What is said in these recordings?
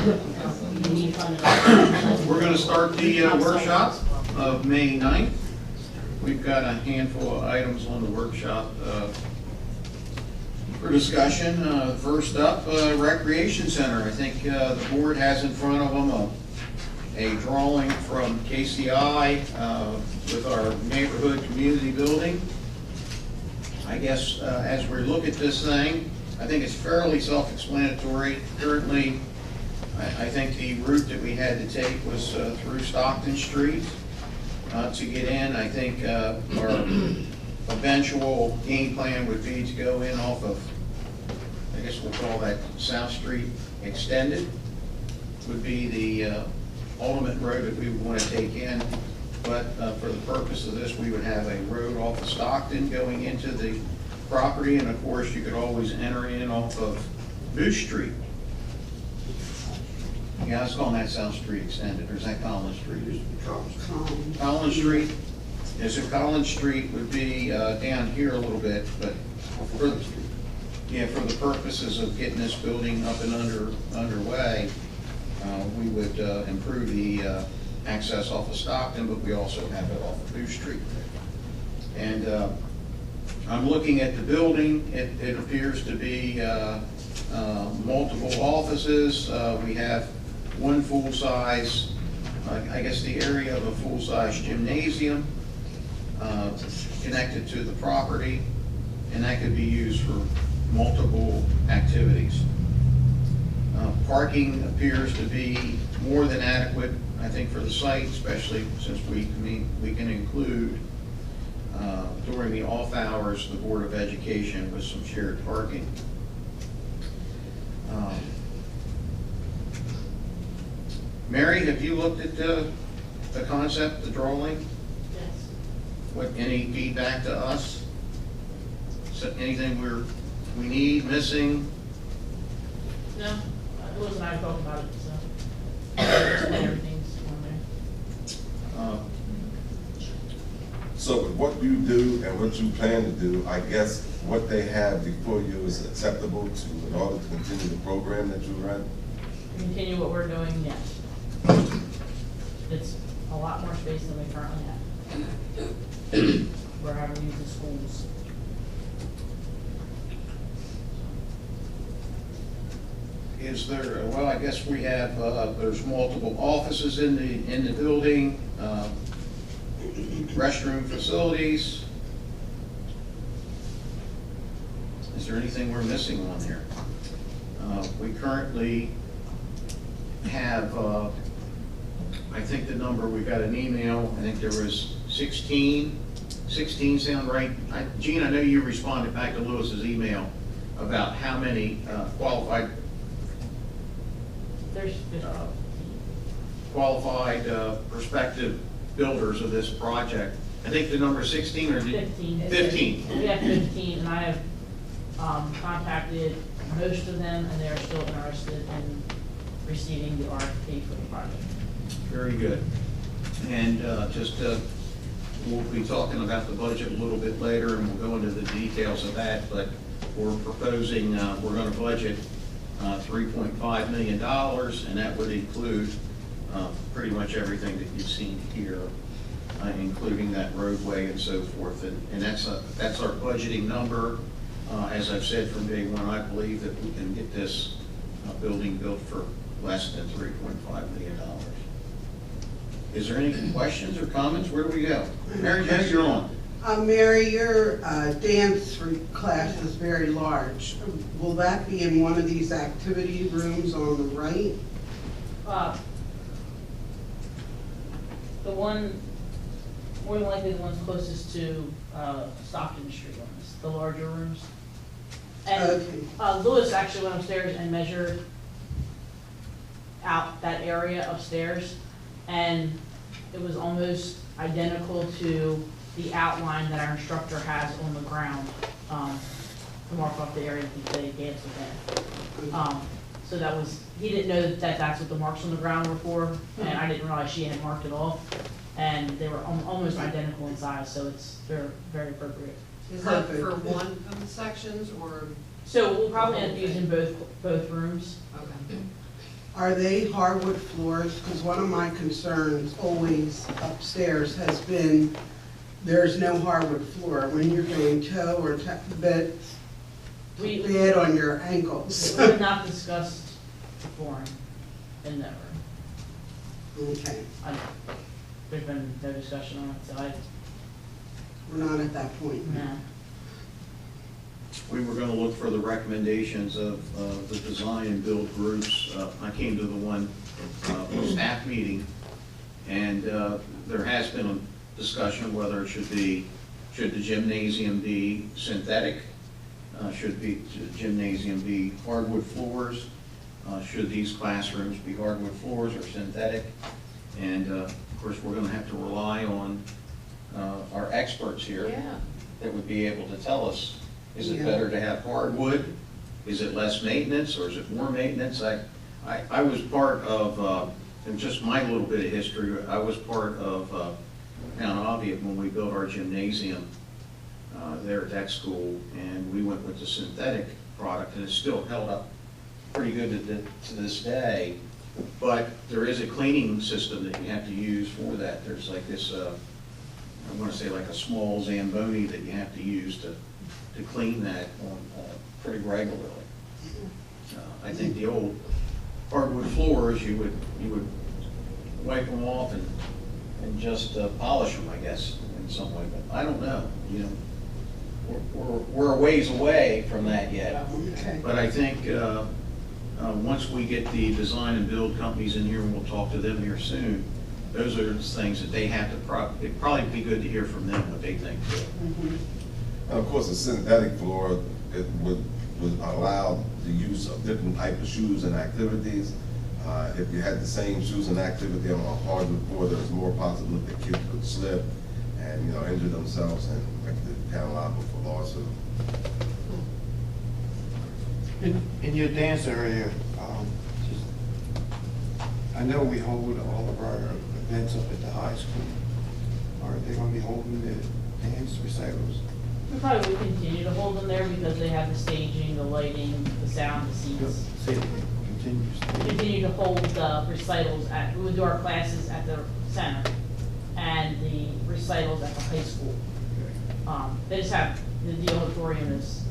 We're going to start the workshop of May 9th. We've got a handful of items on the workshop for discussion. First up, Recreation Center. I think the board has in front of them a drawing from KCI with our neighborhood community building. I guess as we look at this thing, I think it's fairly self-explanatory. Currently, I think the route that we had to take was through Stockton Street to get in. I think our eventual game plan would be to go in off of, I guess we'll call that South Street Extended, would be the ultimate road that we would want to take in. But for the purpose of this, we would have a road off of Stockton going into the property, and of course you could always enter in off of Moose Street. Yeah, I was calling that South Street Extended, or is that Collins Street? Collins Street. Yeah, so Collins Street would be down here a little bit, but for the purposes of getting this building up and underway, we would improve the access off of Stockton, but we also have it off of Moose Street. And I'm looking at the building. It appears to be multiple offices. We have one full-size, I guess the area of a full-size gymnasium connected to the property, and that could be used for multiple activities. Parking appears to be more than adequate, I think, for the site, especially since we can include during the off hours the Board of Education with some shared parking. Mary, have you looked at the concept, the drawing? Yes. Any feedback to us? So anything we need, missing? No, Louis and I talked about it, so everything's on there. So with what you do and what you plan to do, I guess what they have before you is acceptable in order to continue the program that you run? Continue what we're doing, yes. It's a lot more space than we currently have. We're having to use the schools. Is there, well, I guess we have, there's multiple offices in the building, restroom facilities. Is there anything we're missing on here? We currently have, I think the number, we got an email, I think there was 16 sound right? Gene, I know you responded back to Lewis's email about how many qualified prospective builders of this project. I think the number 16 or 15. 15. We have 15, and I have contacted most of them, and they're still interested in receiving the RFP for the project. Very good. And we'll be talking about the budget a little bit later, and we'll go into the details of that, but we're proposing, we're going to budget $3.5 million, and that would include pretty much everything that you've seen here, including that roadway and so forth. And that's our budgeting number. As I've said from day one, I believe that we can get this building built for less than $3.5 million. Is there any questions or comments? Where do we go? Mary Jo, you're on. Mary, your dance class is very large. Will that be in one of these activity rooms on the right? The one, more than likely the one's closest to Stockton Street on this, the larger rooms. And okay. Louis actually went upstairs and measured out that area upstairs, and it was almost identical to the outline that our instructor has on the ground to mark off the area that they danced within. So that was, he didn't know that that's what the marks on the ground were for, and I didn't realize she hadn't marked it off. And they were almost identical in size, so it's very, very appropriate. Is that for one of the sections, or? So we'll probably end up using both rooms. Okay. Are they hardwood floors? Because one of my concerns always upstairs has been there's no hardwood floor. When you're doing toe or bed, We bad on your ankles. have not discussed the flooring in that room. Okay, There's been no discussion on it, so we're not at that point. no. We were gonna look for the recommendations of the design and build groups. I came to the one staff meeting, and there has been a discussion whether it should the gymnasium be synthetic? Should the gymnasium be hardwood floors? Should these classrooms be hardwood floors or synthetic? And of course, we're gonna have to rely on our experts here Yeah. that would be able to tell us, is it Yeah. better to have hardwood? Is it less maintenance, or is it more maintenance? I was part of, and just my little bit of history, I was part of Mount Olivet when we built our gymnasium there at that school, and we went with the synthetic product, and it's still held up pretty good to this day. But there is a cleaning system that you have to use for that. There's like this, I want to say like a small Zamboni that you have to use to clean that on pretty regularly. I think the old hardwood floors, you would wipe them off and just polish them, I guess, in some way, but I don't know, you know. We're a ways away from that yet. Okay. But I think once we get the design and build companies in here, and we'll talk to them here soon, those are the things that they have to, it'd probably be good to hear from them what they think too. Mhm. And of course, a synthetic floor, it would allow the use of different type of shoes and activities. If you had the same shoes and activity on a hardwood floor, there's more possibility that kids could slip and, you know, injure themselves and make the town liable for lawsuit. In your dance area, I know we hold all of our events up at the high school. Are they gonna be holding the dance recitals? We probably would continue to hold them there because they have the staging, the lighting, the sound, the seats. Say it continues. We continue to hold the recitals we would do our classes at the center and the recitals at the high school. They just have, the auditorium is,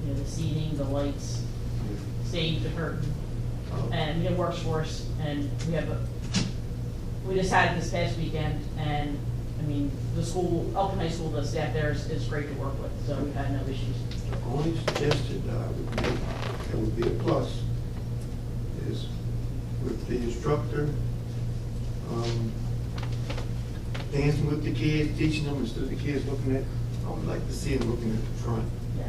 you know, the seating, the lights, stage, the curtain, and it works for us, and we just had it this past weekend, and, I mean, the school, Elkton High School, the staff there is great to work with, so we've had no issues. The only suggestion that would be a plus is with the instructor, dancing with the kids, teaching them instead of the kids looking at, I would like to see them looking at the front. Yeah.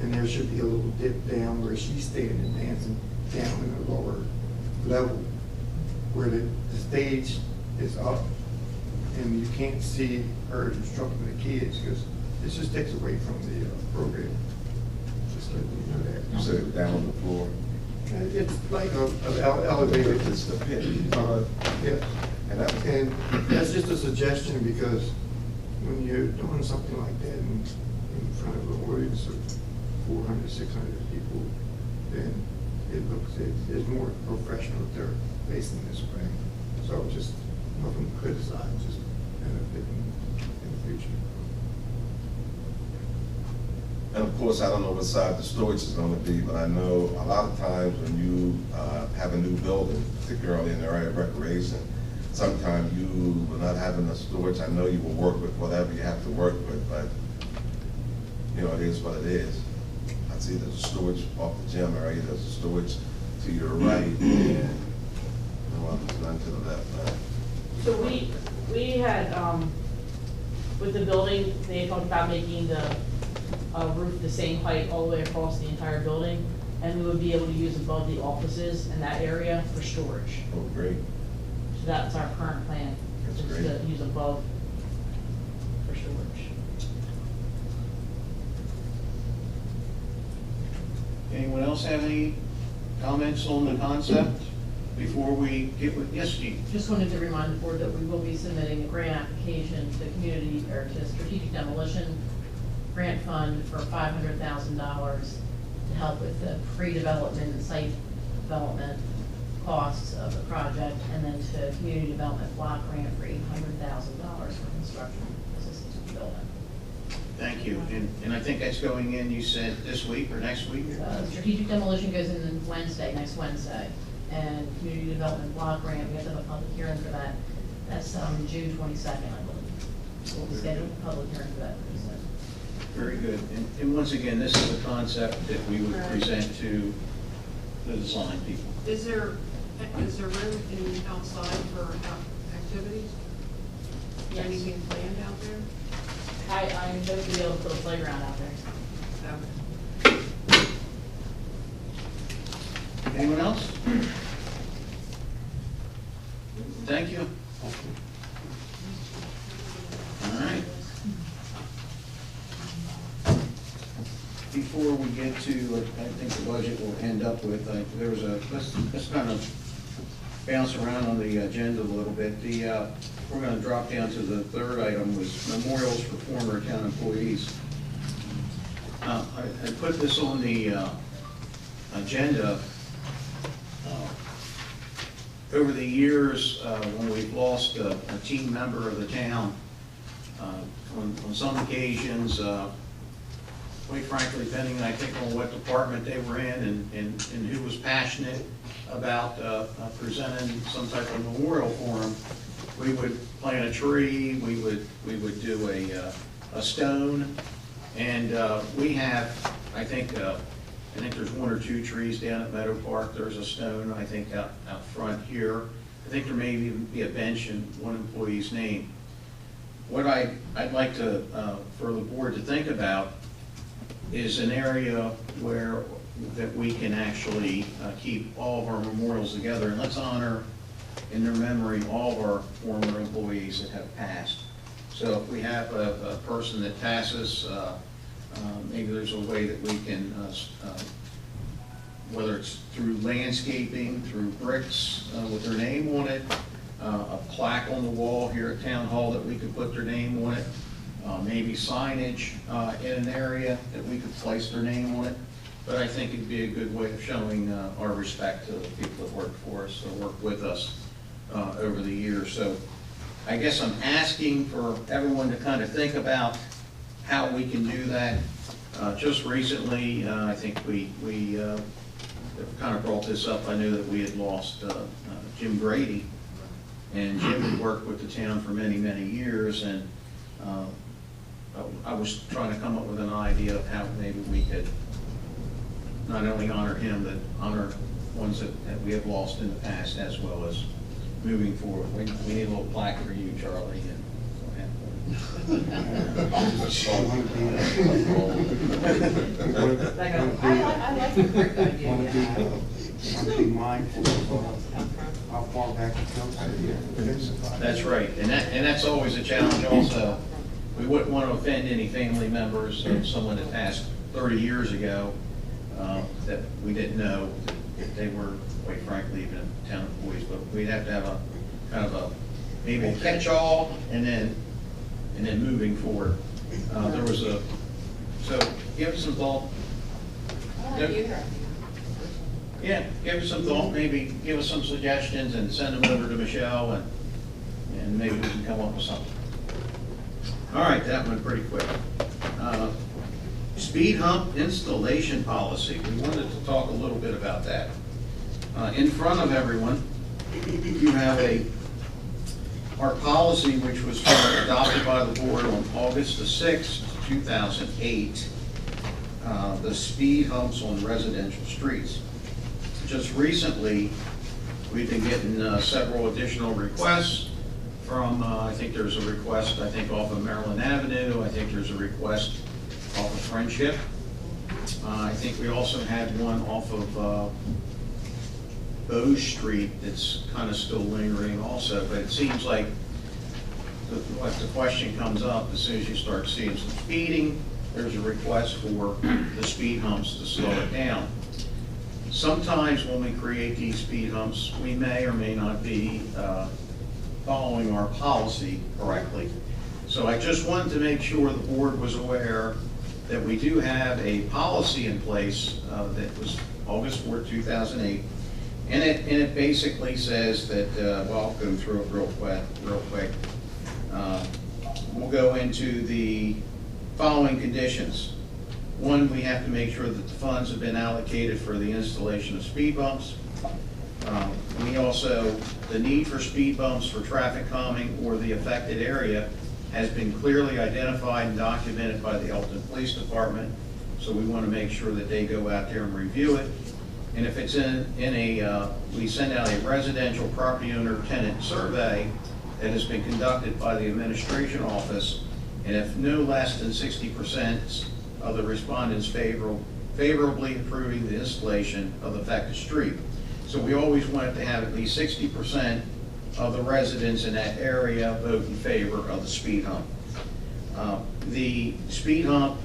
And there should be a little dip down where she's standing and dancing down in the lower level, where the stage is up and you can't see her instructing the kids, because it just takes away from the program. Just letting you know that. You said down on the floor. It's like an elevator. It's the pit. Yeah. And that's just a suggestion, because when you're doing something like that in front of an audience of 400, 600 people, then it's more professional if they're facing this way. So just nothing to criticize, just benefit in the future. And of course, I don't know what side the storage is going to be, but I know a lot of times when you have a new building, particularly in the area of recreation, sometimes you will not have enough storage. I know you will work with whatever you have to work with, but you know, it is what it is. I see there's a storage off the gym area, there's a storage to your right, and there's none to the left. So we had, with the building, they talked about making the roof the same height all the way across the entire building, and we would be able to use above the offices in that area for storage. Oh, great. So that's our current plan, That's is great. to use above for storage. Anyone else have any comments on the concept before we get with, yes, Steve? Just wanted to remind the board that we will be submitting a grant application to the community, or to strategic demolition grant fund for $500,000 to help with the pre-development and site development costs of the project, and then to community development block grant for $800,000 for construction assistance with the building. Thank you. And I think that's going in, you said, this week or next week? Strategic demolition goes in next Wednesday, and community development block grant, we have to have a public hearing for that. That's June 22nd, I believe. We'll be scheduling a public hearing for that pretty soon. Very good. And once again, this is a concept that we would present to the design people. Is there room in outside for activities? Yes. Anything planned out there? I hope to be able to put a playground out there. Okay. Anyone else? Thank you. All right. Before we get to, I think the budget will end up with, there was a, let's kind of bounce around on the agenda a little bit. We're going to drop down to the third item, was memorials for former town employees. I put this on the agenda. Over the years, when we've lost a team member of the town, on some occasions, quite frankly, depending, I think, on what department they were in and who was passionate about presenting some type of memorial for them, we would plant a tree, we would do a stone, and we have, I think there's one or two trees down at Meadow Park. There's a stone, I think, out front here. I think there may even be a bench in one employee's name. What I'd like to, for the board to think about is an area where that we can actually keep all of our memorials together, and let's honor in their memory all of our former employees that have passed. So if we have a person that passes, maybe there's a way that we can, whether it's through landscaping, through bricks with their name on it, a plaque on the wall here at Town Hall that we could put their name on it, maybe signage in an area that we could place their name on it. But I think it'd be a good way of showing our respect to the people that work for us or work with us over the years. So I guess I'm asking for everyone to kind of think about how we can do that. Just recently, I think we kind of brought this up. I knew that we had lost Jim Grady, and Jim had worked with the town for many, many years, and I was trying to come up with an idea of how maybe we could not only honor him, but honor ones that we have lost in the past, as well as moving forward. We need a little plaque for you, Charlie, and I like the brick idea. Want to be mindful of how far back it goes. that's right, and that's always a challenge also. We wouldn't want to offend any family members of someone that passed 30 years ago that we didn't know if they were, quite frankly, even town employees, but we'd have to have a kind of a, maybe a catch-all, and then moving forward. There was a, so give us some thought. Yeah, give us some thought, maybe give us some suggestions and send them over to Michelle, and maybe we can come up with something. All right, that went pretty quick. Speed hump installation policy. We wanted to talk a little bit about that. In front of everyone, you have our policy, which was adopted by the board on August the 6th, 2008, the speed humps on residential streets. Just recently, we've been getting several additional requests from, I think there's a request, I think, off of Maryland Avenue. I think there's a request off of Friendship. I think we also had one off of Bow Street that's kind of still lingering also, but it seems like the question comes up as soon as you start seeing some speeding, there's a request for the speed humps to slow it down. Sometimes when we create these speed humps, we may or may not be following our policy correctly. So I just wanted to make sure the board was aware that we do have a policy in place that was August 4, 2008, And it basically says that, well, I'll go through it real quick. We'll go into the following conditions. One, we have to make sure that the funds have been allocated for the installation of speed bumps. We also, the need for speed bumps for traffic calming or the affected area has been clearly identified and documented by the Elkton Police Department. So we want to make sure that they go out there and review it. And if it's we send out a residential property owner tenant survey that has been conducted by the administration office, and if no less than 60% of the respondents favorably approving the installation of the affected street. So we always want it to have at least 60% of the residents in that area vote in favor of the speed hump. The speed hump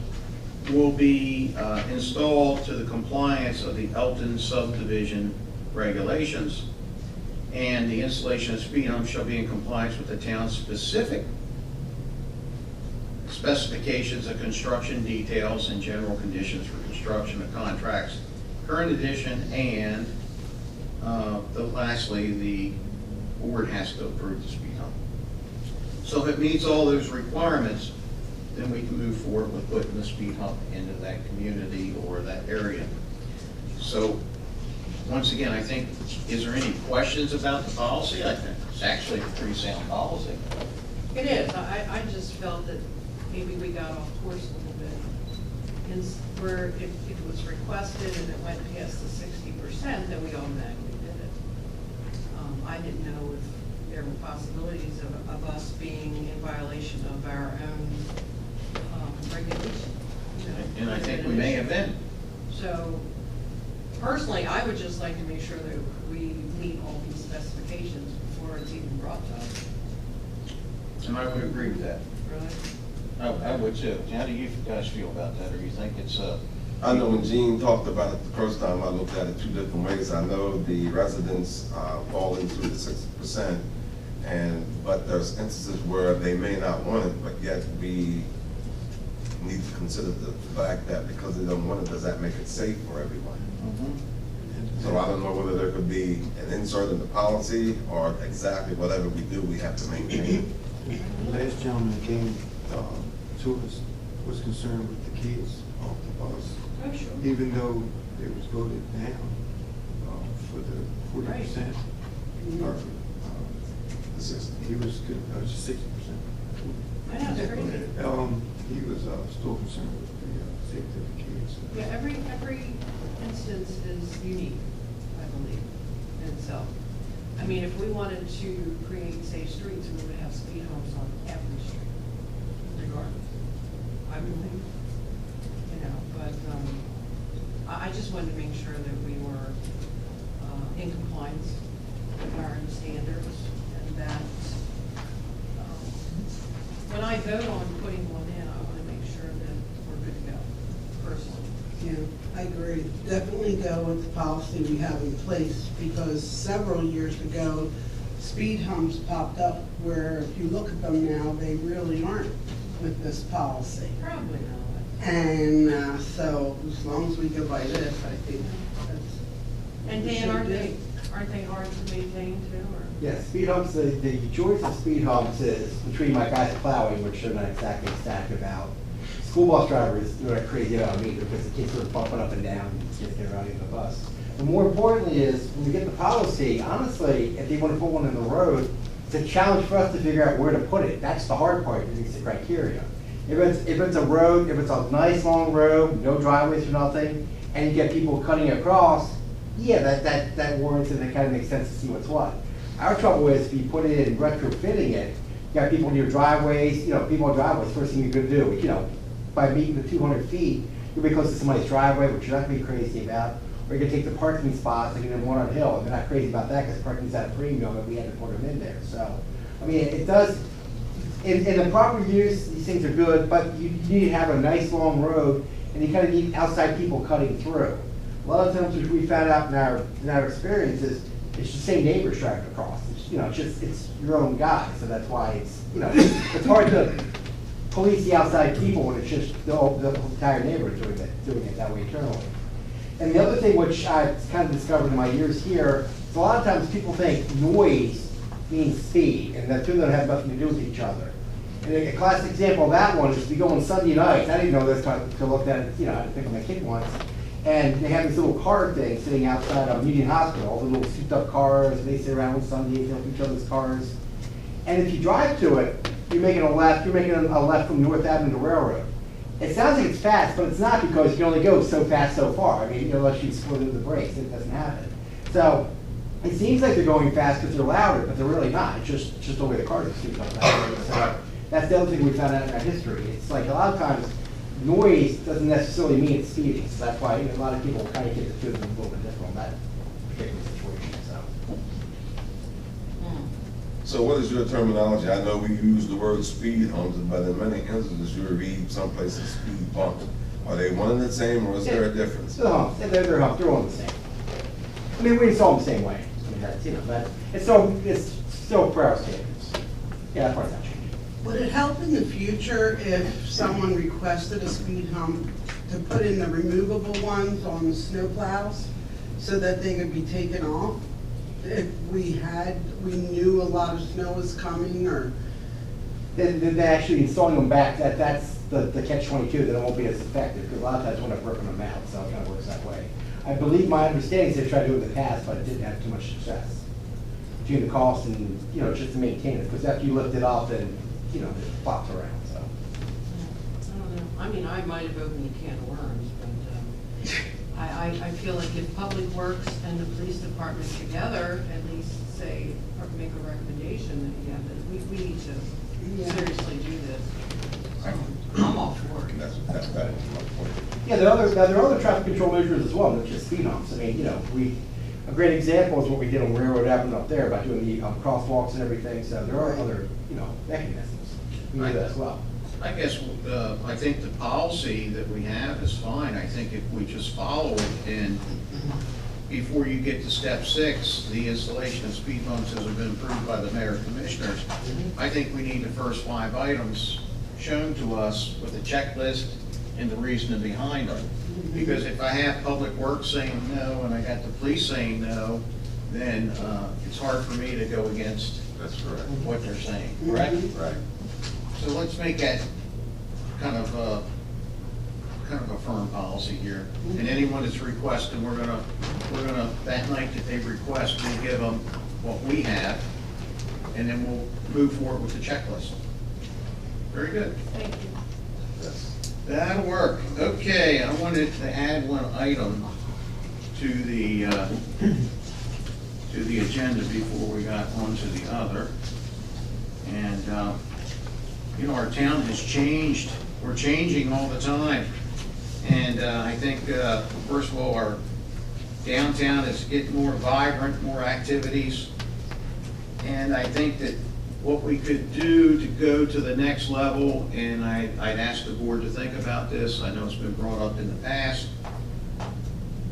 will be installed to the compliance of the Elkton subdivision regulations, and the installation of speed hump shall be in compliance with the town's specific specifications of construction details and general conditions for construction of contracts, current edition, and lastly, the board has to approve the speed hump. So if it meets all those requirements, then we can move forward with putting the speed hump into that community or that area. So, once again, I think, is there any questions about the policy? I think it's actually a pretty sound policy. It is, I just felt that maybe we got off course a little bit. Where if it was requested and it went past the 60%, then we automatically did it. I didn't know if there were possibilities of us being in violation of our own regulation. And I think we may have been. So, personally, I would just like to make sure that we meet all these specifications before it's even brought to us. And I would agree with that. Really? I would too. How do you guys feel about that? Or you think it's I know when Gene talked about it the first time, I looked at it two different ways. I know the residents fall into the 60%, but there's instances where they may not want it, but yet we need to consider the fact that because they don't want it, does that make it safe for everyone? So I don't know whether there could be an insert in the policy or exactly whatever we do, we have to maintain. The last gentleman that came to us was concerned with the kids off the bus. Oh, sure. Even though it was voted down for the 40%. He was good, just 60%. I know, it's crazy. He was still concerned with the safety of the kids. Yeah, every instance is unique, I believe, in itself. I mean, if we wanted to create safe streets, we would have speed humps on every street, regardless. I would think, but I just wanted to make sure that we were in compliance with our own standards, and that when I vote on putting one in, I want to make sure that we're good to go, personally. Yeah, I agree. Definitely go with the policy we have in place, because several years ago, speed humps popped up where if you look at them now, they really aren't with this policy. Probably not. And so as long as we go by this, I think that's. And we Dan, should aren't do. they hard to maintain too, or? Yeah, speed humps, the choice of speed humps is between my guys plowing, which they're not exactly ecstatic about. School bus drivers, they're like crazy about me because the kids are bumping up and down and just get around in the bus. And more importantly is, when we get the policy, honestly, if they want to put one in the road, it's a challenge for us to figure out where to put it. That's the hard part, it meets the criteria. If it's a road, if it's a nice long road, no driveways or nothing, and you get people cutting across, yeah, that warrants it, and it kind of makes sense to see what's what. Our trouble is if you put it in retrofitting it, you got people near driveways, people on driveways, first thing you're gonna do, by meeting the 200 feet, you'll be close to somebody's driveway, which you're not gonna be crazy about, or you're gonna take the parking spots, like in one on Hill, and they're not crazy about that because parking's at a premium, and we had to put them in there, so. I mean, it does, in the proper use, these things are good, but you need to have a nice long road, and you kind of need outside people cutting through. A lot of times, which we found out in our experiences, it's the same neighbors driving across. It's your own guy, so that's why it's hard to police the outside people when it's just the entire neighborhood doing it that way internally. And the other thing which I've kind of discovered in my years here, is a lot of times people think noise means speed, and that two don't have nothing to do with each other. And a classic example of that one is if you go on Sunday nights, I didn't know this to look at it, I had to pick up my kid once, and they have this little car thing sitting outside of Union Hospital, all the little souped up cars, and they sit around on Sundays, they help each other's cars. And if you drive to it, you're making a left from North Avenue to Railroad. It sounds like it's fast, but it's not, because you can only go so fast so far. I mean, unless you split into the brakes, it doesn't happen. So it seems like they're going fast because they're louder, but they're really not. It's just the way the cars are souped up that way. So that's the other thing we found out in our history. It's like a lot of times noise doesn't necessarily mean it's speeding. So that's why a lot of people kind of get the two of them a little bit different on that particular situation. So what is your terminology? I know we use the word speed humps, but in many instances you read some places speed bumps. Are they one and the same, or is there a difference? They're humps. They're humps. They're all the same. I mean, we install them the same way. I mean, that's, but it's still per our standards. Yeah, that part's not changing. Would it help in the future if someone requested a speed hump to put in the removable ones on the snow plows so that they could be taken off? If we knew a lot of snow was coming, or? Then actually installing them back, that's the catch-22, that it won't be as effective, because a lot of times we're not ripping them out, so it kind of works that way. I believe my understanding is they tried to do it in the past, but it didn't have too much success. Between the cost and, just to maintain it, because after you lift it off, then, it flops around, so. I don't know, I mean, I might have opened a can of worms, but I feel like if Public Works and the police department together at least say, or make a recommendation that, yeah, that we need to seriously do this. I'm all for it. That's my point. Yeah, there are other traffic control measures as well, not just speed humps. I mean, a great example is what we did on Railroad Avenue up there by doing the crosswalks and everything, so there are other, mechanisms. We do that as well. I guess, I think the policy that we have is fine. I think if we just follow it, and before you get to step 6, the installation of speed bumps has been approved by the mayor and commissioners. I think we need the first 5 items shown to us with a checklist and the reasoning behind it. Because if I have Public Works saying no, and I got the police saying no, then it's hard for me to go against That's correct. what they're saying, correct? Right. So let's make that kind of a firm policy here. And anyone that's requesting, we're gonna, that night that they request, we'll give them what we have, and then we'll move forward with the checklist. Very good. Thank you. Yes. That'll work. Okay, I wanted to add one item to the agenda before we got on to the other. And, our town has changed. We're changing all the time. And I think, first of all, our downtown is getting more vibrant, more activities. And I think that what we could do to go to the next level, and I'd ask the board to think about this, I know it's been brought up in the past,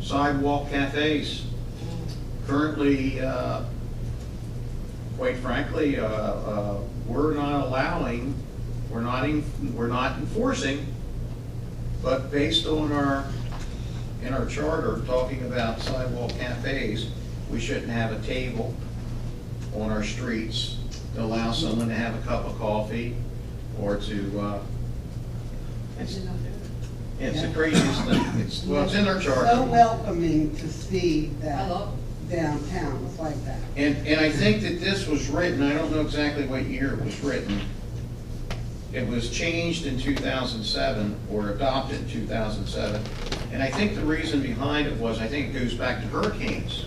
sidewalk cafes. Currently, quite frankly, we're not allowing, we're not enforcing, but based on in our charter, talking about sidewalk cafes, we shouldn't have a table on our streets to allow someone to have a cup of coffee or to, it's the craziest thing. It's in our charter. So welcoming to see I that love downtown, it's like that. And I think that this was written, I don't know exactly what year it was written. It was changed in 2007 or adopted in 2007. And I think the reason behind it was, I think it goes back to hurricanes.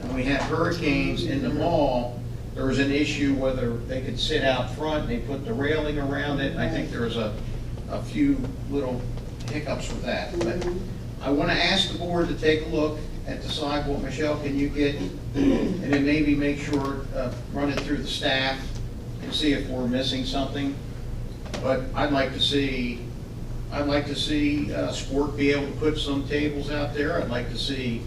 When we had hurricanes in the mall, there was an issue whether they could sit out front, they put the railing around it, and I think there was a few little hiccups with that. But I want to ask the board to take a look at the sidewalk. Michelle, can you get, and then maybe make sure, run it through the staff and see if we're missing something. But I'd like to see Sport be able to put some tables out there. I'd like to see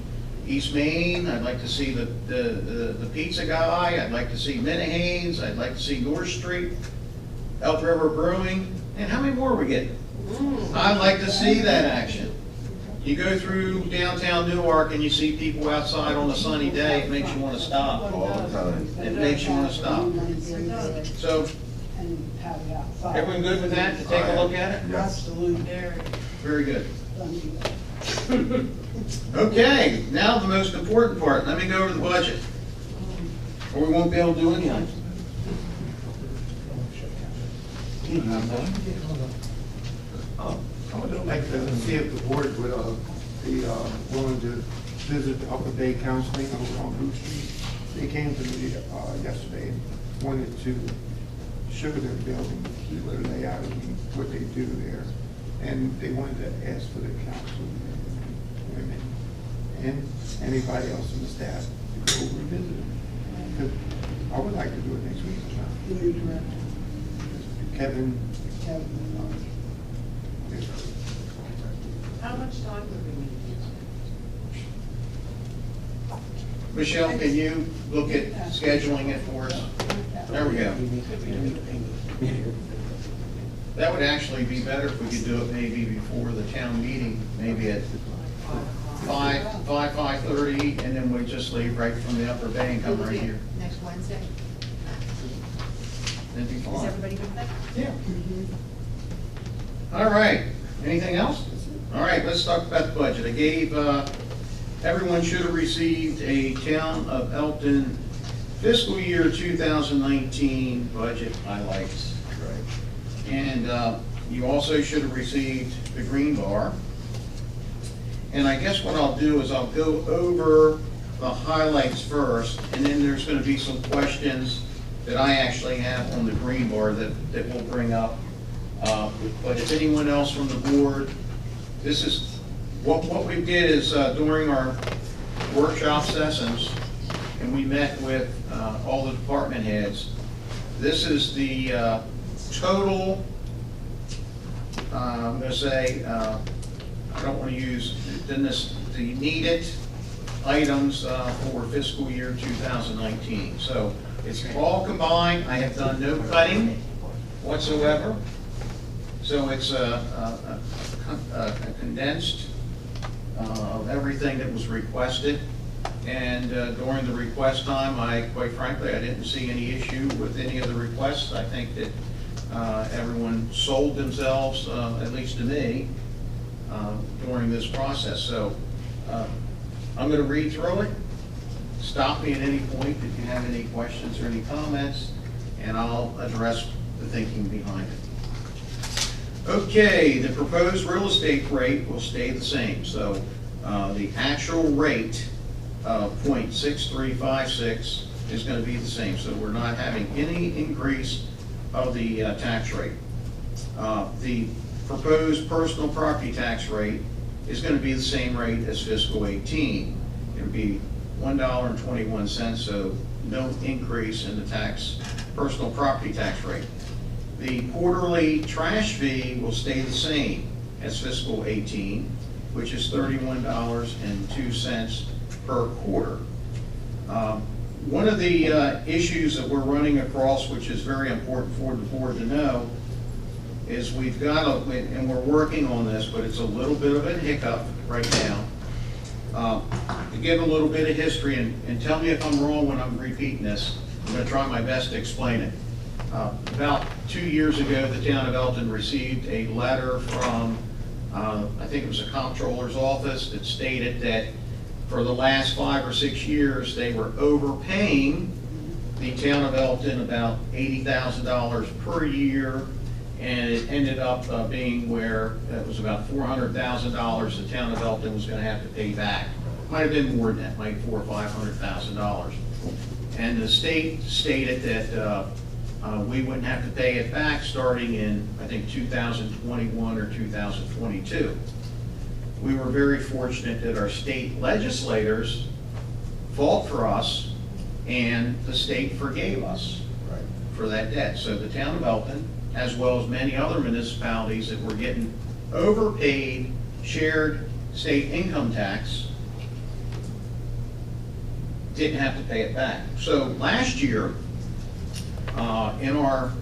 East Main. I'd like to see the pizza guy. I'd like to see Minahane's. I'd like to see North Street, Elk River Brewing. And how many more are we getting? I'd like to see that action. You go through downtown Newark and you see people outside on a sunny day, it makes you want to stop. All the time. It makes you want to stop. So, And have it outside. everyone good with that, to take a look at it? Yes. Absolutely. Very good. Don't do that. Okay, now the most important part, let me go over the budget. Or we won't be able to do anything. I would like to see if the board would be willing to visit the Upper Bay Counseling over on Blue Street. They came to me yesterday and wanted to show their building, see what the layout is, and what they do there. And they wanted to ask for the council women and anybody else in the staff to go over and visit them. 'Cause I would like to do it next week. The new director, Kevin, Kevin. How much time would we need? Michelle, can you look at scheduling it for us? There we go. That would actually be better if we could do it maybe before the town meeting, maybe at 5:30, and then we just leave right from the Upper Bay and come right here. Next Wednesday. That'd be Is fine. everybody good with that? Yeah. All right, anything else? All right, let's talk about the budget. I gave, everyone should have received a Town of Elkton fiscal year 2019 budget highlights. And you also should have received the green bar. And I guess what I'll do is I'll go over the highlights first, and then there's going to be some questions that I actually have on the green bar that we'll bring up. But if anyone else from the board, this is, what we did is during our workshop sessions, and we met with all the department heads, this is the total, I'm going to say, I don't want to use, the needed items for fiscal year 2019. So it's all combined. I have done no cutting whatsoever. So it's a condensed of everything that was requested. And during the request time, quite frankly, I didn't see any issue with any of the requests. I think that everyone sold themselves, at least to me, during this process. So I'm going to read through it. Stop me at any point if you have any questions or any comments, and I'll address the thinking behind it. Okay, the proposed real estate rate will stay the same. So the actual rate of 0.6356 is going to be the same. So we're not having any increase of the tax rate. The proposed personal property tax rate is going to be the same rate as fiscal 18. It'll be $1.21, so no increase in the personal property tax rate. The quarterly trash fee will stay the same as fiscal 18, which is $31.02 per quarter. One of the issues that we're running across, which is very important for the board to know, is we've got, and we're working on this, but it's a little bit of a hiccup right now. To give a little bit of history, and tell me if I'm wrong when I'm repeating this, I'm going to try my best to explain it. About 2 years ago, the town of Elkton received a letter from, I think it was a comptroller's office, that stated that for the last 5 or 6 years, they were overpaying the town of Elkton about $80,000 per year, and it ended up being where it was about $400,000 the town of Elkton was going to have to pay back. Might have been more than that, like $400,000 or $500,000. And the state stated that we wouldn't have to pay it back starting in, I think, 2021 or 2022. We were very fortunate that our state legislators fought for us, and the state forgave us for that debt. So the town of Elkton, as well as many other municipalities that were getting overpaid shared state income tax, didn't have to pay it back. So last year, in our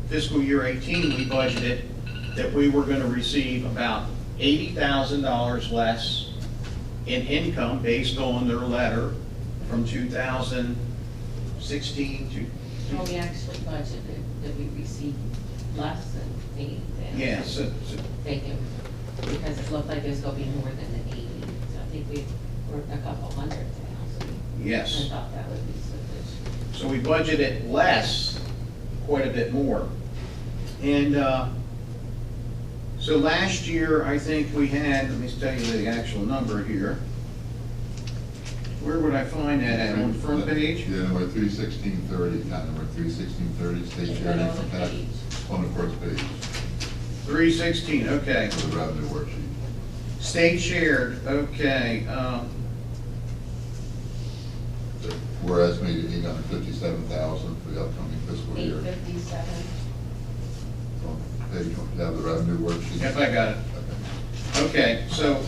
fiscal year 18, we budgeted that we were going to receive about $80,000 less in income based on their letter from 2016 to. Well, we actually budgeted that we received less than 80,000. Yeah, so Thinking, because it looked like it was gonna be more than the 80, so I think we were a couple 100,000. yes. I thought that would be sufficient. So we budgeted less, quite a bit more. And so last year, I think we had, let me tell you the actual number here. Where would I find that at, on the front page? Yeah, number 31630, account number 31630, state share Right on income the tax, page. on the first page 316, okay. of the revenue worksheet. State shared, okay. We're estimating 857,000 for the upcoming fiscal year. 857. So, page, you have the revenue worksheet. If I got it. Okay. Okay, so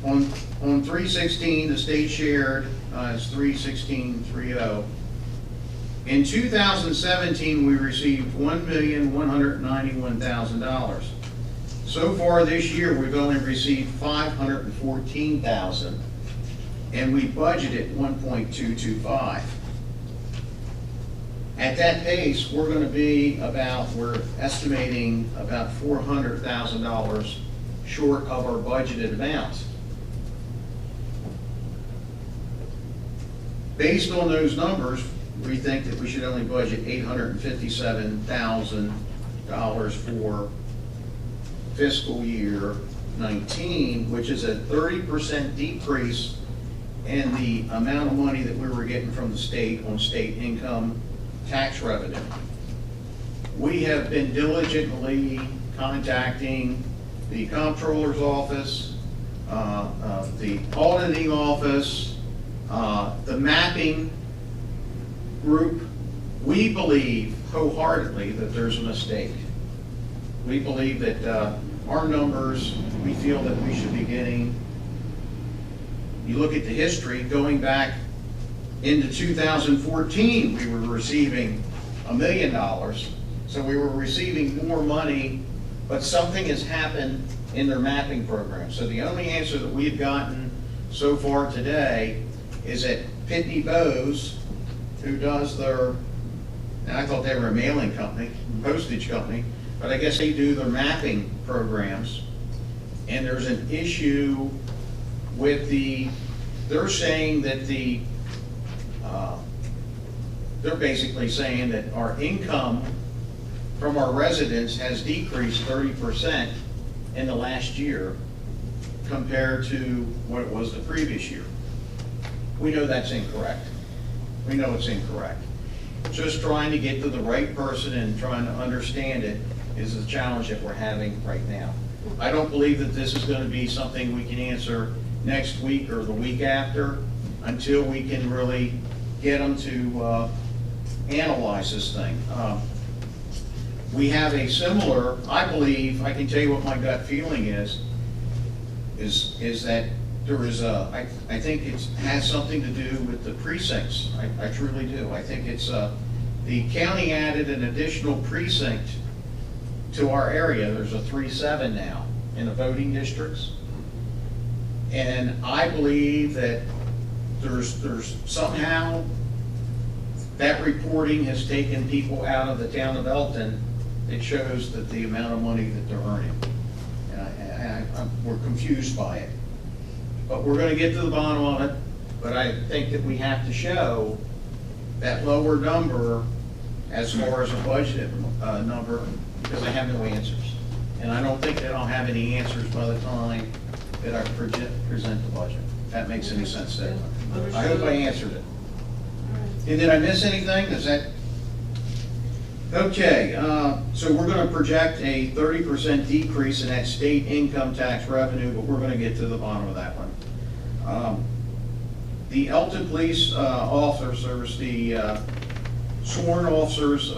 on 316, the state shared is 31630. In 2017, we received $1,191,000. So far this year, we've only received $514,000, and we budgeted 1.225. At that pace, we're going to be we're estimating about $400,000 short of our budgeted amount. Based on those numbers, we think that we should only budget $857,000 for fiscal year 19, which is a 30% decrease in the amount of money that we were getting from the state on state income tax revenue. We have been diligently contacting the comptroller's office, the auditing office, the mapping group. We believe wholeheartedly that there's a mistake. We believe that our numbers, we feel that we should be getting, you look at the history, going back into 2014, we were receiving $1 million. So we were receiving more money, but something has happened in their mapping program. So the only answer that we've gotten so far today is that Pitney Bowes, who does their, and I thought they were a mailing company, postage company, but I guess they do their mapping programs. And there's an issue with they're saying that they're basically saying that our income from our residents has decreased 30% in the last year compared to what it was the previous year. We know that's incorrect. We know it's incorrect. Just trying to get to the right person and trying to understand it is the challenge that we're having right now. I don't believe that this is going to be something we can answer next week or the week after until we can really get them to analyze this thing. We have a similar, I believe, I can tell you what my gut feeling is that there is I think it has something to do with the precincts. I truly do. I think it's, the county added an additional precinct to our area. There's a 3-7 now in the voting districts. And I believe that there's somehow that reporting has taken people out of the town of Elkton. It shows that the amount of money that they're earning. And we're confused by it. But we're going to get to the bottom of it. But I think that we have to show that lower number as far as a budget number, because I have no answers. And I don't think that I'll have any answers by the time that I present the budget. If that makes any sense to everyone. I hope I answered it. And did I miss anything? Is that? Okay, so we're going to project a 30% decrease in that state income tax revenue, but we're going to get to the bottom of that one. The Elkton police officers, the sworn officers,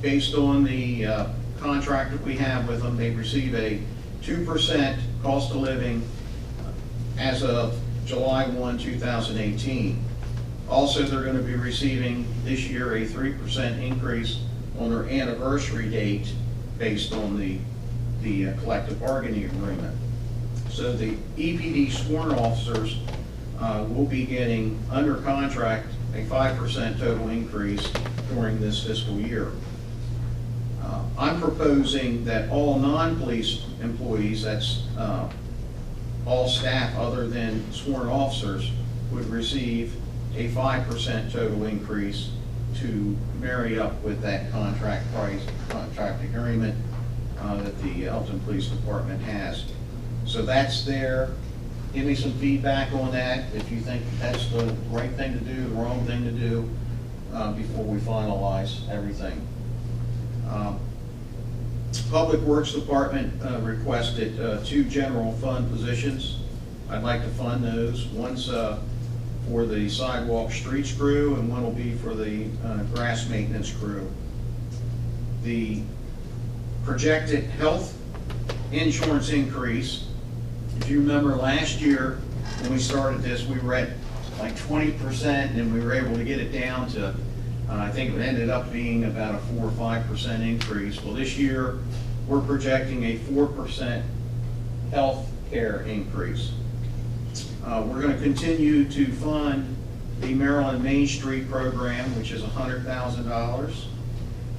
based on the contract that we have with them, they receive a 2% cost of living as of July 1, 2018. Also, they're going to be receiving this year a 3% increase on their anniversary date based on the collective bargaining agreement. So the EPD sworn officers will be getting, under contract, a 5% total increase during this fiscal year. I'm proposing that all non-police employees, that's all staff other than sworn officers, would receive a 5% total increase to marry up with that contract price, contract agreement that the Elkton Police Department has. So that's there. Give me some feedback on that, if you think that's the right thing to do, the wrong thing to do, before we finalize everything. Public Works Department requested 2 general fund positions. I'd like to fund those. One's for the sidewalk streets crew, and one will be for the grass maintenance crew. The projected health insurance increase, if you remember last year when we started this, we were at like 20%, and we were able to get it down to, I think it ended up being about a 4 or 5% increase. Well, this year we're projecting a 4% health care increase. We're going to continue to fund the Maryland Main Street program, which is $100,000.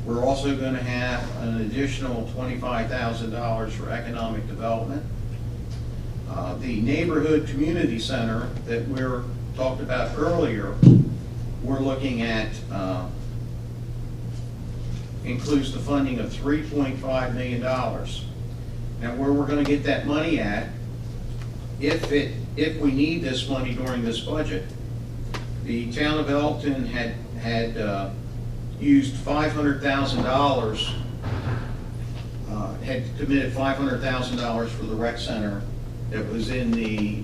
We're also going to have an additional $25,000 for economic development. The neighborhood community center that we're talked about earlier, we're looking at includes the funding of $3.5 million. Now, where we're going to get that money at, if we need this money during this budget, the town of Elkton had used $500,000, had committed $500,000 for the rec center that was in the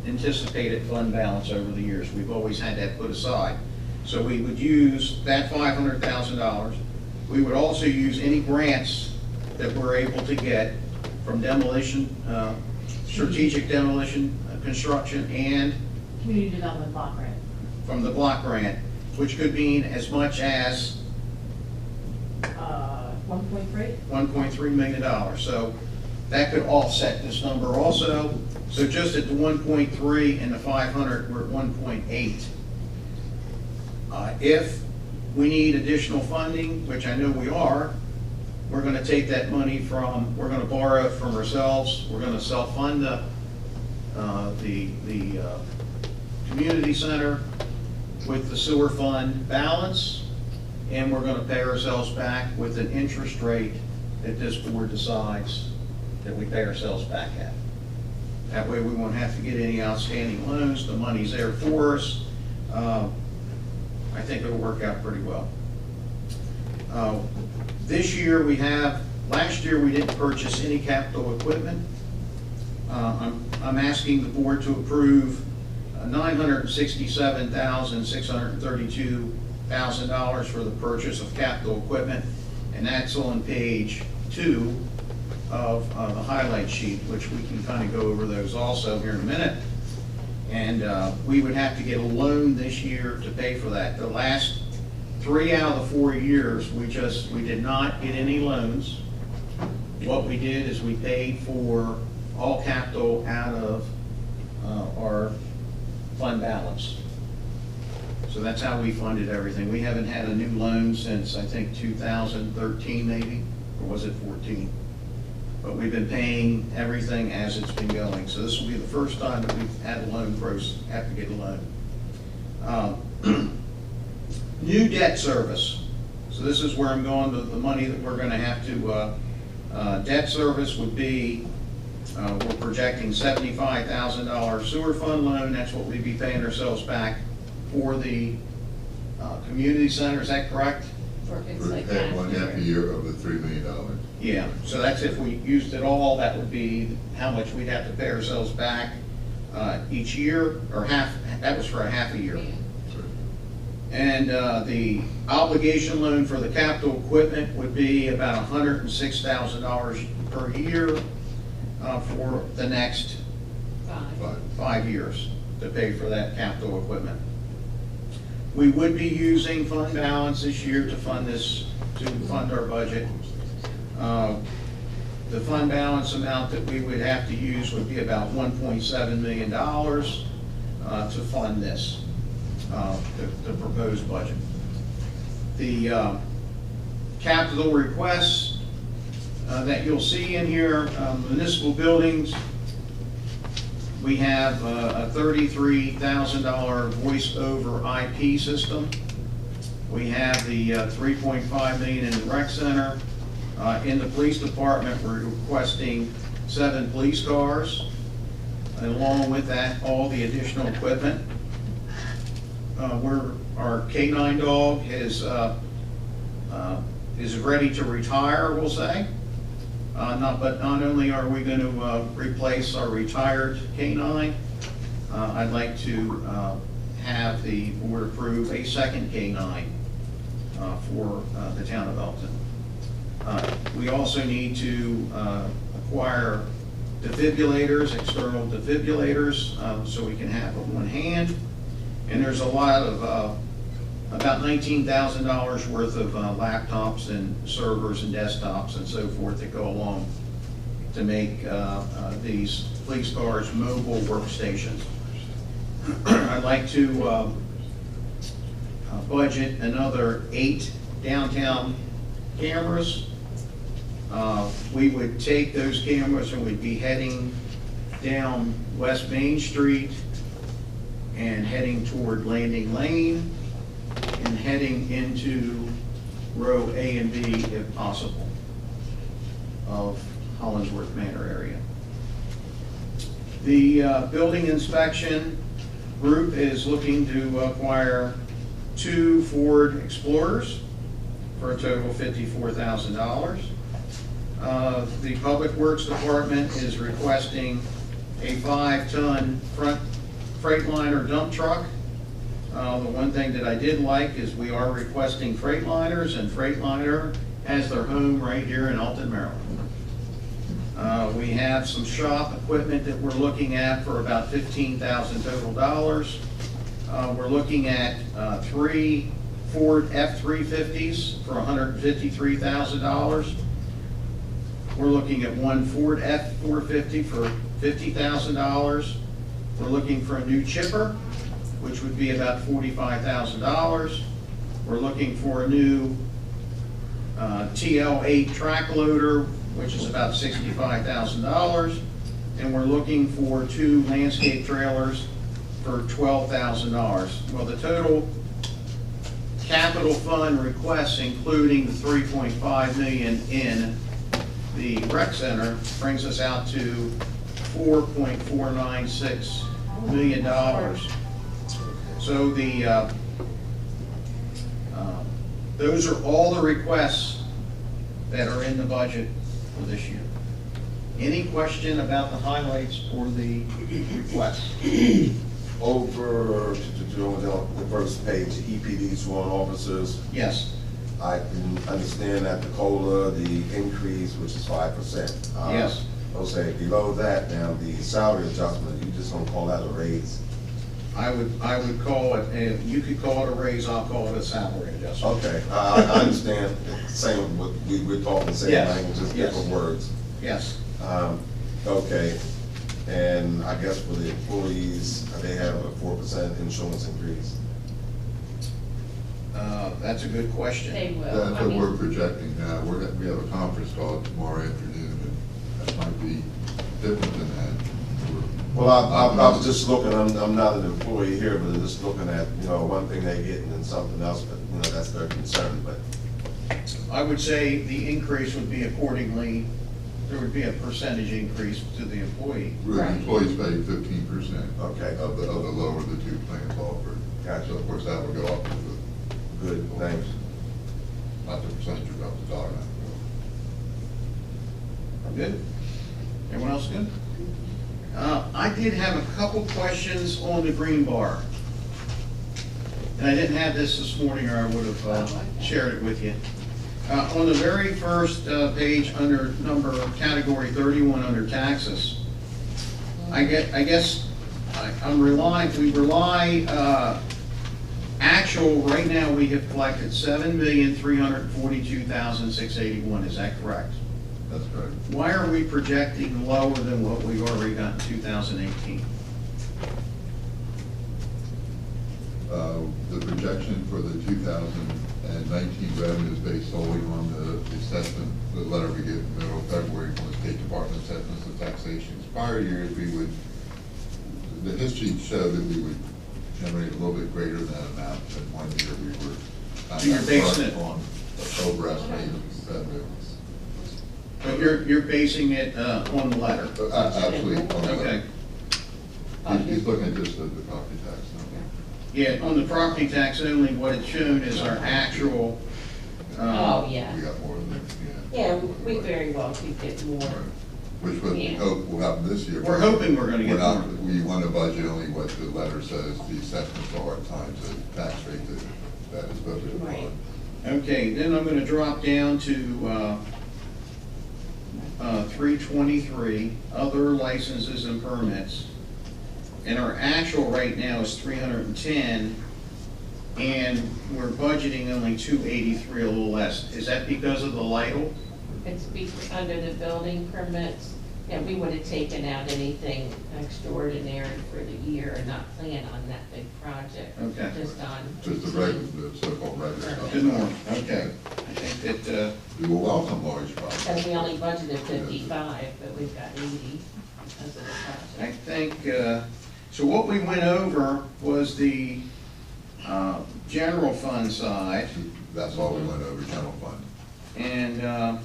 anticipated fund balance over the years. We've always had that put aside. So we would use that $500,000. We would also use any grants that we're able to get from demolition, strategic demolition, construction, and Community Development Block Grant. from the block grant, which could mean as much as 1.3? $1.3 million. So that could offset this number also. So just at the 1.3 and the 500, we're at 1.8. If we need additional funding, which I know we are, we're going to take that money from, we're going to borrow it from ourselves. We're going to self-fund the community center with the sewer fund balance, and we're going to pay ourselves back with an interest rate that this board decides that we pay ourselves back at. That way we won't have to get any outstanding loans. The money's there for us. I think it'll work out pretty well. This year last year we didn't purchase any capital equipment. I'm asking the board to approve $967,632 for the purchase of capital equipment, and that's on page 2 of the highlight sheet, which we can kind of go over those also here in a minute. And we would have to get a loan this year to pay for that. The last 3 out of the 4 years, we did not get any loans. What we did is we paid for all capital out of our fund balance. So that's how we funded everything. We haven't had a new loan since, I think, 2013 maybe, or was it 14? But we've been paying everything as it's been going. So this will be the first time that we've had a loan have to get a loan. New debt service. So this is where I'm going, the money that we're going to have to, debt service would be, we're projecting $75,000 sewer fund loan. That's what we'd be paying ourselves back for the community center. Is that correct? It's For like half a year of the $3 million. Yeah, so that's if we used it all, that would be how much we'd have to pay ourselves back each year, or that was for a half a year. Yeah. And the obligation loan for the capital equipment would be about $106,000 per year for the next 5 years to pay for that capital equipment. We would be using fund balance this year to fund our budget. The fund balance amount that we would have to use would be about $1.7 million to fund this, the proposed budget. The capital requests that you'll see in here, municipal buildings, we have a $33,000 voice over IP system. We have the $3.5 million in the rec center. In the police department, we're requesting 7 police cars. And along with that, all the additional equipment. Our K-9 dog is ready to retire, we'll say. But not only are we going to replace our retired K-9, I'd like to have the board approve a second K-9 for the town of Elkton. We also need to acquire defibrillators, external defibrillators, so we can have them on hand. And there's a lot of, about $19,000 worth of laptops and servers and desktops and so forth that go along to make these police cars mobile workstations. I'd like to budget another 8 downtown cameras. We would take those cameras and we'd be heading down West Main Street and heading toward Landing Lane and heading into row A and B if possible of Hollingsworth Manor area. The building inspection group is looking to acquire 2 Ford Explorers for a total of $54,000. The Public Works Department is requesting a 5-ton front Freightliner dump truck. The one thing that I did like is we are requesting Freightliners, and Freightliner has their home right here in Elkton, Maryland. We have some shop equipment that we're looking at for about $15,000 total dollars. We're looking at 3 Ford F-350s for $153,000. We're looking at 1 Ford F-450 for $50,000. We're looking for a new chipper, which would be about $45,000. We're looking for a new TL8 track loader, which is about $65,000. And we're looking for 2 landscape trailers for $12,000. Well, the total capital fund requests, including the $3.5 million in the rec center, brings us out to $4.496 million. So those are all the requests that are in the budget for this year. Any question about the highlights or the requests? Over the first page, EPD sworn officers. Yes. I can understand that the COLA, the increase, which is 5%. Yes. I'll say below that, now the salary adjustment, you just don't call that a raise? I would call it, you could call it a raise, I'll call it a salary adjustment. Okay, I understand. Same, we're talking the same Yes. language, just Yes. different words. Yes. Okay, and I guess for the employees, they have a 4% insurance increase. That's a good question. They will. That's I what mean, we're projecting now. We have a conference call tomorrow afternoon, and that might be different than that. Well, I was just looking, I'm not an employee here, but just looking at, one thing they get and then something else, but, that's their concern, but. I would say the increase would be accordingly, there would be a percentage increase to the employee. The employees pay 15%. Okay. Of the lower the 2 plans offered. Gotcha. So of course that would go up to the. Good, thanks. Not the percentage, about the dollar amount. Good? Everyone else good? I did have a couple questions on the green bar. And I didn't have this morning, or I would have shared it with you. On the very first page, under category 31 under taxes, we rely, actual, right now we have collected $7,342,681, is that correct? That's correct. Why are we projecting lower than what we already got in 2018? The projection for the 2019 revenue is based solely on the assessment, the letter we get in the middle of February from the State Department of Assessments and Taxations. Prior years, the history showed that we would generate a little bit greater than that amount, and one year we were. So you're basing it on overestimated revenue. But you're basing it on the letter? Absolutely. Okay. He's looking at just the property tax number. Yeah, on the property tax only, what it's shown is our actual, Oh, yeah. We got more than that, yeah. Yeah, we very well could get more. Which would, we Yeah. hope will happen this year. We're hoping we're gonna get We're not- more. We want to budget only what the letter says, the assessments are times the tax rate that is budgeted Right. on. okay, then I'm gonna drop down to 323, other licenses and permits. And our actual right now is 310, and we're budgeting only 283, a little less. Is that because of the Lidl? It's under the building permits, yeah, we would have taken out anything extraordinary for the year and not plan on that big project. Okay. Just on. Just the regular, the so-called regular stuff. Good morning, okay. I think that, We will welcome large projects. And we only budgeted 55, but we've got 80 because of the I project. think, so what we went over was the general fund side, That's all we went over, general fund. and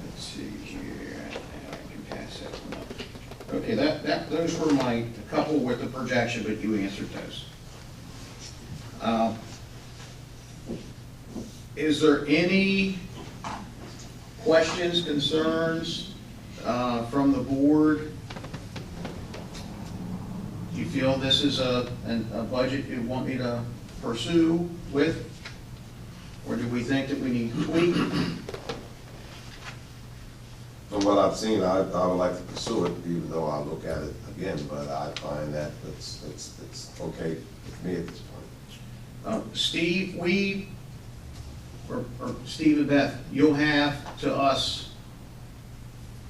let's see here, I can pass that one up. Okay, those were my couple with the projection, but you answered those. Is there any questions, concerns from the board? Do you feel this is a budget you want me to pursue with? Or do we think that we need to tweak? From what I've seen, I would like to pursue it, even though I'll look at it again, but I find that it's okay with me at this point. Steve, or Steve and Beth, you'll have to us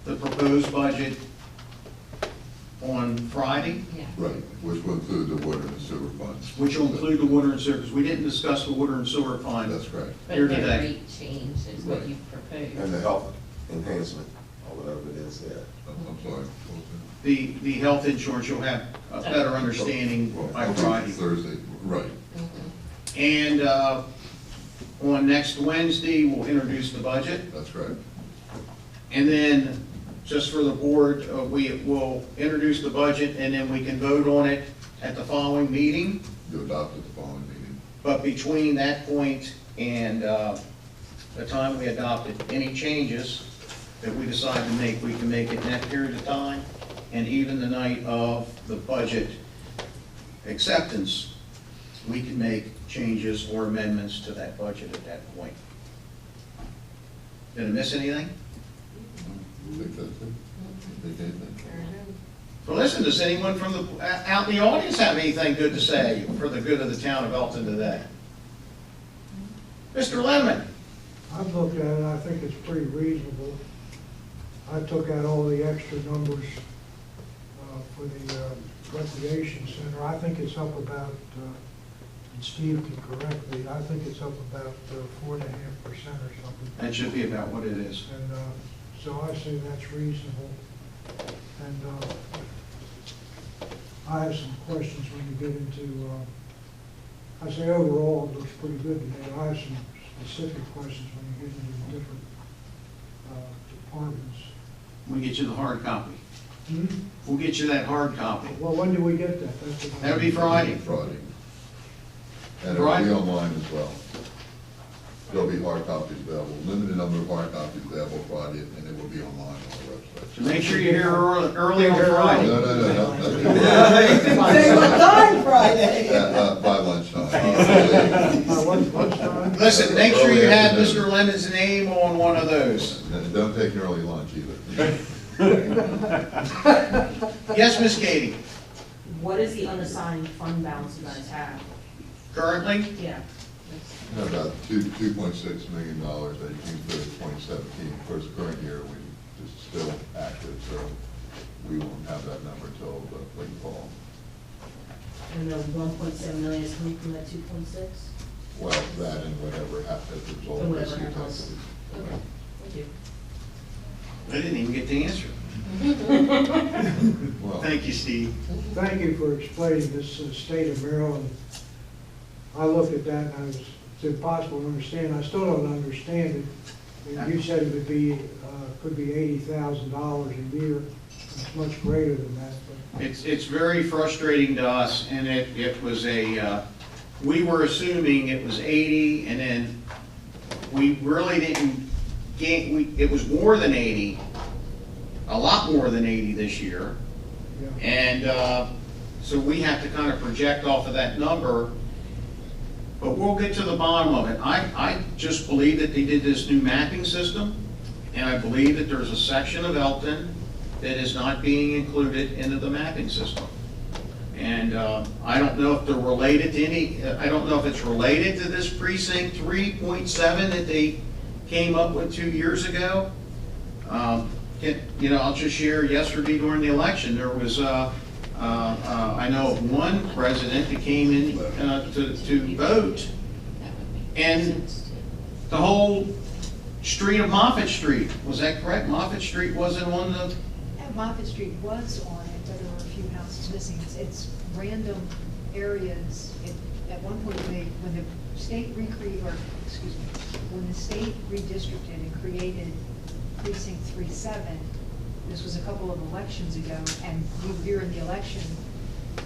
the proposed budget on Friday, Yeah. Right, which will include the water and sewer funds. which will include the water and sewer, because we didn't discuss the water and sewer fund. That's correct. But Here the today. rate change is what Right. you proposed. And the health enhancement, or whatever it is there. I'm sorry. The health insurance, you'll have a better understanding by Friday. Thursday, right. Mhm. And on next Wednesday, we'll introduce the budget. That's correct. And then, just for the board, we will introduce the budget, and then we can vote on it at the following meeting. You adopt at the following meeting. But between that point and the time we adopt it, any changes that we decide to make, we can make it in that period of time. And even the night of the budget acceptance, we can make changes or amendments to that budget at that point. Did I miss anything? I think that's it. Think anything? So listen, does anyone from the, out in the audience have anything good to say for the good of the town of Elkton today? Mr. Lemon? I've looked at it, I think it's pretty reasonable. I took out all the extra numbers for the recreation center. I think it's up about, and Steve can correct me, I think it's up about 4.5% or something. That should be about what it is. And so I say that's reasonable. And I have some questions when you get into, I say overall it looks pretty good to me. I have some specific questions when you get into the different departments. We'll get you the hard copy. Hmm? We'll get you that hard copy. Well, when do we get that? That's what I- That'll be Friday. Friday. And it'll Friday? be online as well. There'll be hard copies available, limited number of hard copies available Friday, and it will be online on the website. So make sure you're here early on Friday. No. Say what time Friday? By lunchtime. Lunchtime? Listen, make sure you have Mr. Lemon's name on one of those. And don't take an early lunch either. Yes, Miss Katie? What is the unassigned fund balance you guys have? Currently, Yeah. And about $2.6 million that you came for 2017. Of course, current year, is still active, so we won't have that number until the late fall. And the 1.7 million is coming from that 2.6? Well, that and whatever happens as a result And of this whatever year's happens. activity. Okay, thank you. I didn't even get the answer. Well, Thank you, Steve. Thank you for explaining this state of Maryland. I looked at that and it's impossible to understand. I still don't understand it. And you said it would be, could be $80,000 a year. It's much greater than that. But It's very frustrating to us, and it was we were assuming it was 80, and then we really didn't it was more than 80, a lot more than 80 this year. yeah. And so we have to kind of project off of that number, but we'll get to the bottom of it. I just believe that they did this new mapping system, and I believe that there's a section of Elkton that is not being included into the mapping system. And I don't know if they're related to I don't know if it's related to this precinct 3.7 that they came up with 2 years ago. You know, I'll just share yesterday during the election, there was, I know of one resident that came in to vote, and the whole street of Moffett Street, was that correct? Moffett Street wasn't on the, Moffett Street was on it, but there were a few houses missing. It's random areas. At one point, when the state when the state redistricted and created precinct 3-7, this was a couple of elections ago, and we were here in the election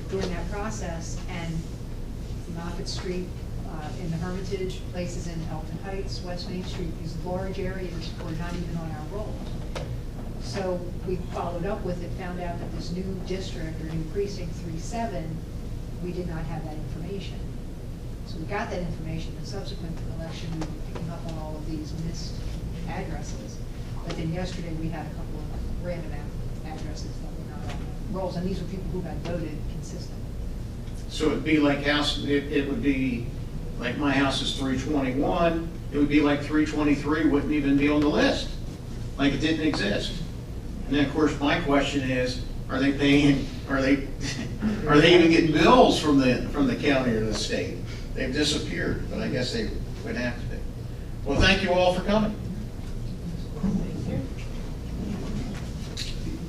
during that process, and Moffett Street, in the Hermitage, places in Elkton Heights, West Main Street, these large areas were not even on our roll. So we followed up with it, found out that this new district, or new precinct 3-7, we did not have that information. So we got that information, and subsequent to the election, we were picking up on all of these missed addresses. But then yesterday, we had a couple of random addresses that were not on the rolls, and these were people who got voted consistently. so it'd be like it would be, like my house is 321, it would be like 323 wouldn't even be on the list, like it didn't exist. And then, of course, my question is, are they paying, are they even getting bills from the county or the state? They've disappeared, but I guess they would have to be. Well, thank you all for coming.